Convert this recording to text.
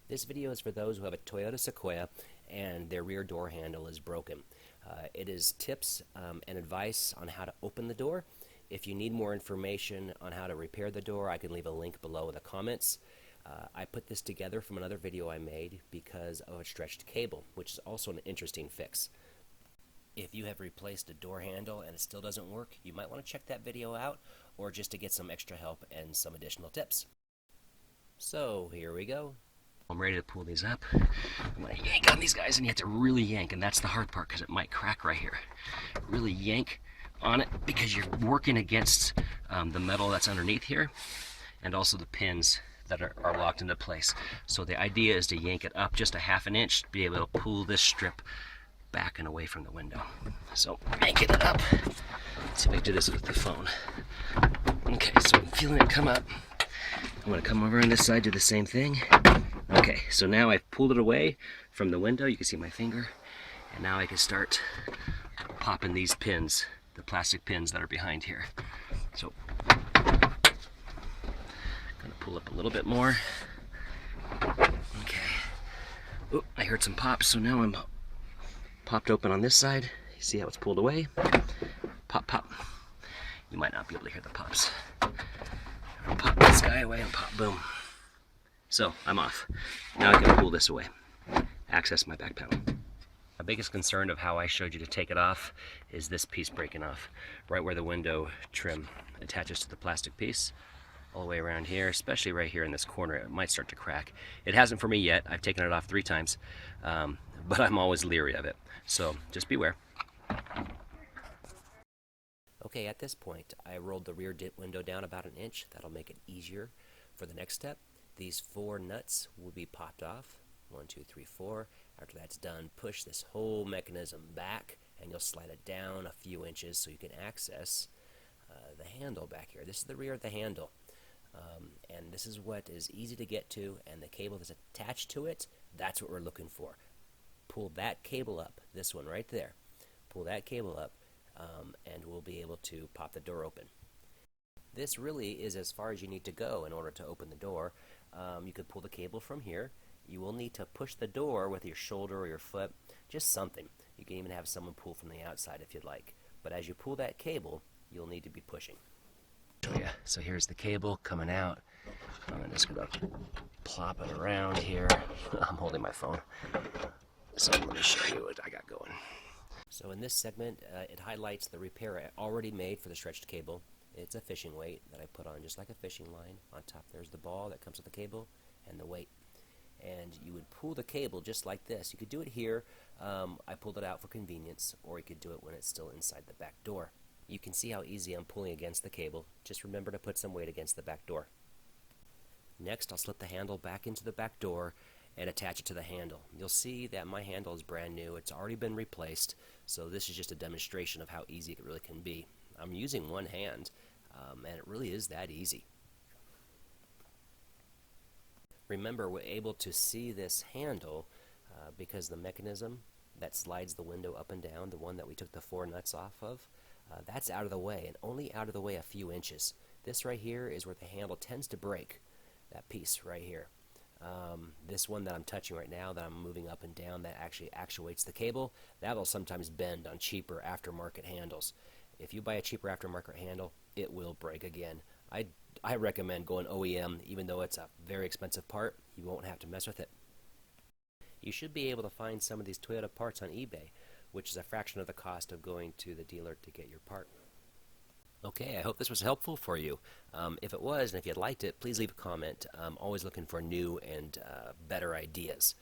This video is for those who have a Toyota Sequoia and their rear door handle is broken. It is tips and advice on how to open the door. If you need more information on how to repair the door, I can leave a link below in the comments. I put this together from another video I made because of a stretched cable, which is also an interesting fix. If you have replaced a door handle and it still doesn't work, you might want to check that video out, or just to get some extra help and some additional tips. So here we go. I'm ready to pull these up. I'm going to yank on these guys, and you have to really yank, and that's the hard part because it might crack right here. Really yank on it because you're working against the metal that's underneath here and also the pins that are locked into place. So the idea is to yank it up just a half an inch to be able to pull this strip back and away from the window. So yanking it up. Let's see if I can do this with the phone. Okay, so I'm feeling it come up. I'm going to come over on this side, do the same thing. Okay, so now I've pulled it away from the window. You can see my finger. And now I can start popping these pins, the plastic pins that are behind here. So I'm going to pull up a little bit more. Okay. Oh, I heard some pops, so now I'm popped open on this side. You see how it's pulled away? Pop, pop. You might not be able to hear the pops. I'll pop this guy away and pop, boom. So I'm off. Now I can pull this away. Access my back panel. My biggest concern of how I showed you to take it off is this piece breaking off. Right where the window trim attaches to the plastic piece. All the way around here, especially right here in this corner, it might start to crack. It hasn't for me yet. I've taken it off 3 times, but I'm always leery of it. So just beware. Okay, at this point, I rolled the rear window down about an inch. That'll make it easier for the next step. These 4 nuts will be popped off. 1, 2, 3, 4. After that's done, push this whole mechanism back, and you'll slide it down a few inches so you can access the handle back here. This is the rear of the handle. And this is what is easy to get to, and the cable that's attached to it, that's what we're looking for. Pull that cable up, this one right there. Pull that cable up, and we'll be able to pop the door open. This really is as far as you need to go in order to open the door. You could pull the cable from here. You will need to push the door with your shoulder or your foot, just something. You can even have someone pull from the outside if you'd like. But as you pull that cable, you'll need to be pushing. Yeah, so here's the cable coming out. I'm just going to plop it around here. I'm holding my phone. So let me show you what I got going. So in this segment, it highlights the repair I already made for the stretched cable. It's a fishing weight that I put on just like a fishing line. On top there's the ball that comes with the cable and the weight. And you would pull the cable just like this. You could do it here. I pulled it out for convenience, or you could do it when it's still inside the back door. You can see how easy I'm pulling against the cable. Just remember to put some weight against the back door. Next, I'll slip the handle back into the back door and attach it to the handle. You'll see that my handle is brand new. It's already been replaced, so this is just a demonstration of how easy it really can be. I'm using one hand, and it really is that easy. Remember, we're able to see this handle because the mechanism that slides the window up and down, the one that we took the 4 nuts off of, that's out of the way, and only out of the way a few inches. This right here is where the handle tends to break, that piece right here. This one that I'm touching right now, that I'm moving up and down, that actually actuates the cable, that'll sometimes bend on cheaper aftermarket handles. If you buy a cheaper aftermarket handle, it will break again. I recommend going OEM, even though it's a very expensive part. You won't have to mess with it. You should be able to find some of these Toyota parts on eBay, which is a fraction of the cost of going to the dealer to get your part. Okay, I hope this was helpful for you. If it was, and if you liked it, please leave a comment. I'm always looking for new and better ideas.